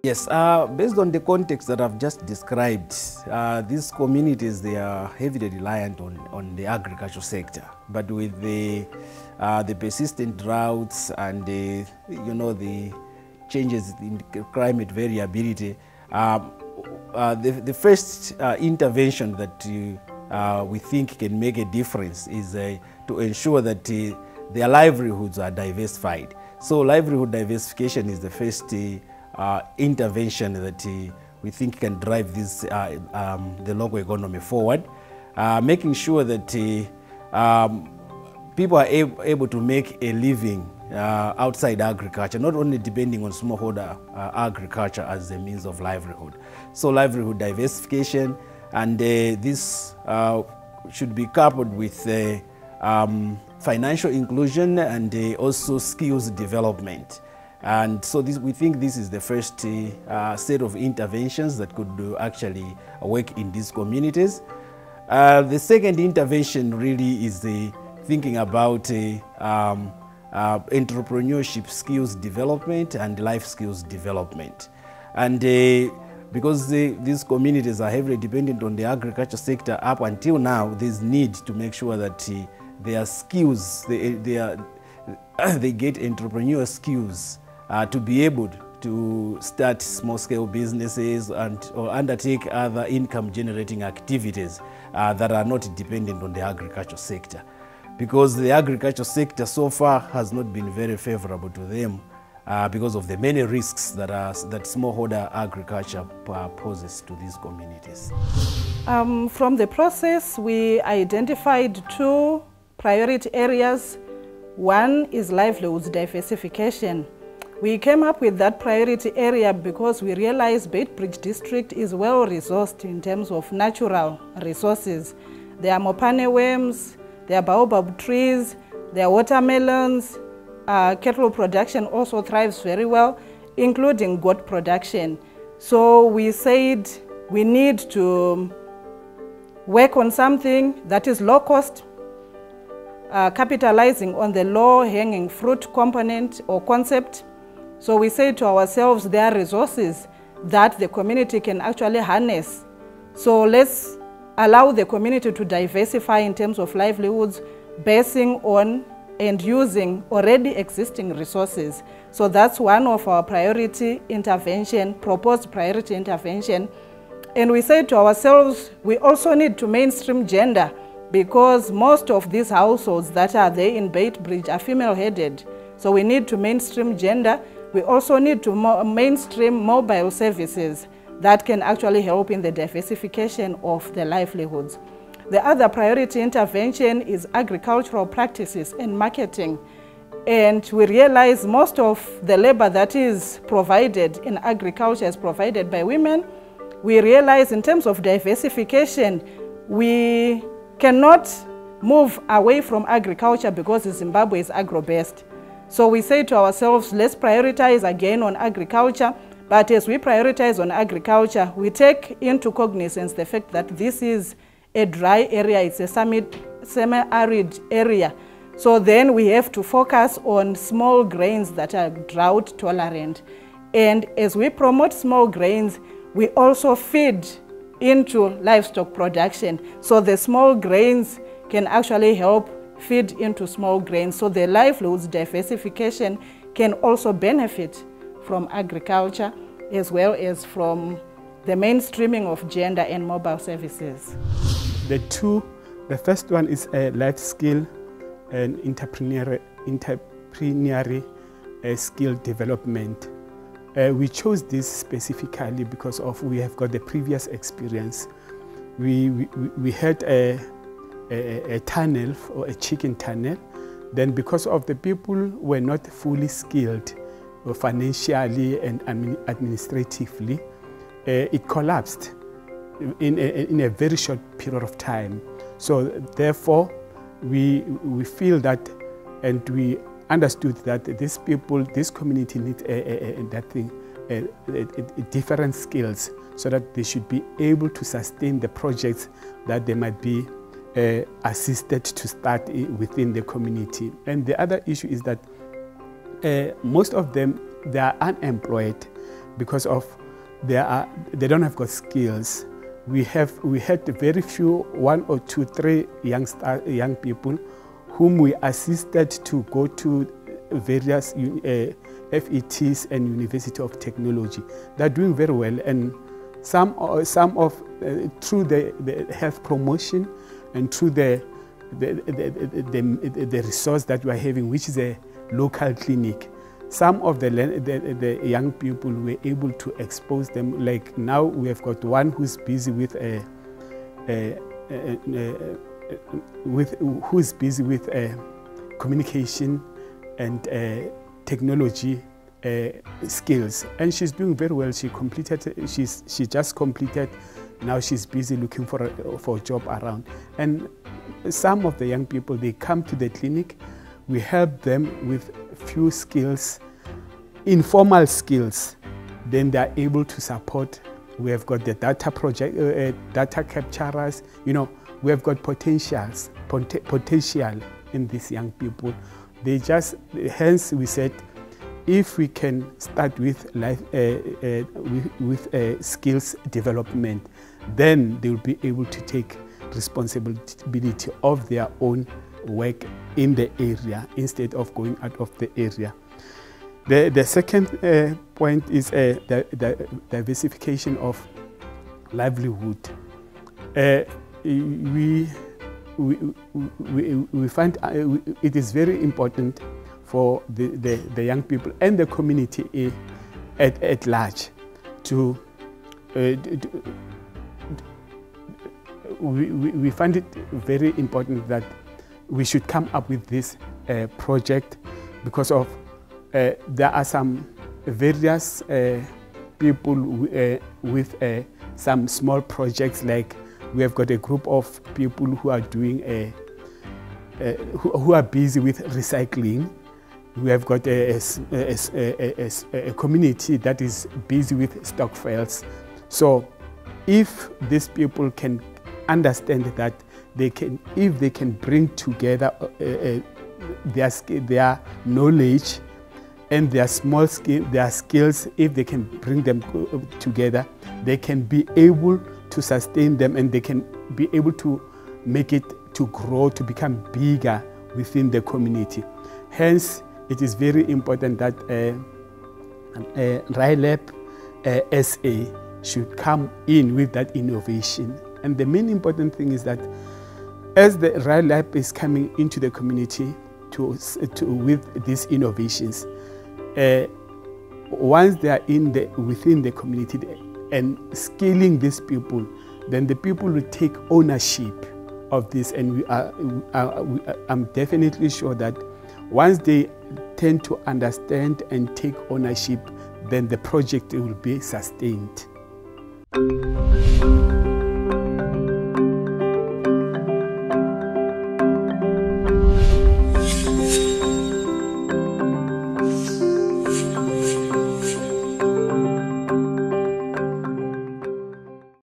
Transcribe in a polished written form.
Yes, based on the context that I've just described, these communities, they are heavily reliant on the agricultural sector. But with the persistent droughts and the changes in climate variability, the first intervention that we think can make a difference is to ensure that their livelihoods are diversified. So livelihood diversification is the first intervention that we think can drive this, the local economy forward, making sure that people are able to make a living outside agriculture, not only depending on smallholder agriculture as a means of livelihood. So livelihood diversification, and this should be coupled with financial inclusion and also skills development. And so we think this is the first set of interventions that could actually work in these communities. The second intervention really is thinking about entrepreneurship skills development and life skills development. And because these communities are heavily dependent on the agriculture sector up until now, there's need to make sure that their skills, they get entrepreneurial skills to be able to start small-scale businesses or undertake other income-generating activities that are not dependent on the agriculture sector. Because the agriculture sector so far has not been very favorable to them because of the many risks that smallholder agriculture poses to these communities. From the process, we identified two priority areas. One is livelihoods diversification. We came up with that priority area because we realized Beitbridge district is well resourced in terms of natural resources. There are mopane worms, there are baobab trees, there are watermelons, cattle production also thrives very well, including goat production. So we said we need to work on something that is low cost, capitalizing on the low-hanging fruit component or concept. So we say to ourselves, there are resources that the community can actually harness. So let's allow the community to diversify in terms of livelihoods, basing on and using already existing resources. So that's one of our priority intervention, proposed priority intervention. And we say to ourselves, we also need to mainstream gender, because most of these households that are there in Beitbridge are female-headed. So we need to mainstream gender. We also need to mainstream mobile services that can actually help in the diversification of the livelihoods. The other priority intervention is agricultural practices and marketing. And we realize most of the labor that is provided in agriculture is provided by women. We realize in terms of diversification, we cannot move away from agriculture because Zimbabwe is agro-based. So we say to ourselves, let's prioritize again on agriculture. But as we prioritize on agriculture, we take into cognizance the fact that this is a dry area, it's a semi-arid area. So then we have to focus on small grains that are drought tolerant. And as we promote small grains, we also feed into livestock production. So the small grains can actually help feed into small grains. So the livelihoods diversification can also benefit from agriculture as well as from the mainstreaming of gender and mobile services. The first one is a life skill and entrepreneurial skill development. We chose this specifically because we have got the previous experience. We had a tunnel, or a chicken tunnel. Then because of the people were not fully skilled financially and administratively, it collapsed in a very short period of time. So therefore, we feel that, and we understood that these people, this community needs different skills so that they should be able to sustain the projects that they might be assisted to start within the community. And the other issue is that most of them, they are unemployed because of they don't have got skills. We had very few, 1 or 2, 3 young people whom we assisted to go to various FETs and University of Technology. They're doing very well, and some of through the health promotion and through the resource that we are having, which is a local clinic. Some of the young people were able to expose them. Like now, we have got one who's busy with communication and technology skills, and she's doing very well. She just completed. Now she's busy looking for a job around. And some of the young people, they come to the clinic. We help them with few skills, informal skills. Then they are able to support. We have got the data project, data capturers. You know, we have got potential in these young people. They just, hence we said, if we can start with skills development, then they will be able to take responsibility of their own work in the area instead of going out of the area. The second point is the diversification of livelihood. We find it is very important for the young people and the community at large to we find it very important that we should come up with this project, because of there are some various people with some small projects. Like we have got a group of people who are doing who are busy with recycling. We have got a community that is busy with stock files. So if these people can understand that if they can bring together their knowledge and their skills, if they can bring them together, they can be able to sustain them, and they can be able to make it to grow, to become bigger within the community. Hence, it is very important that RILab SA should come in with that innovation. And the main important thing is that as the RILab is coming into the community with these innovations, once they are within the community and scaling these people, then the people will take ownership of this. And I'm definitely sure that once they tend to understand and take ownership, then the project will be sustained.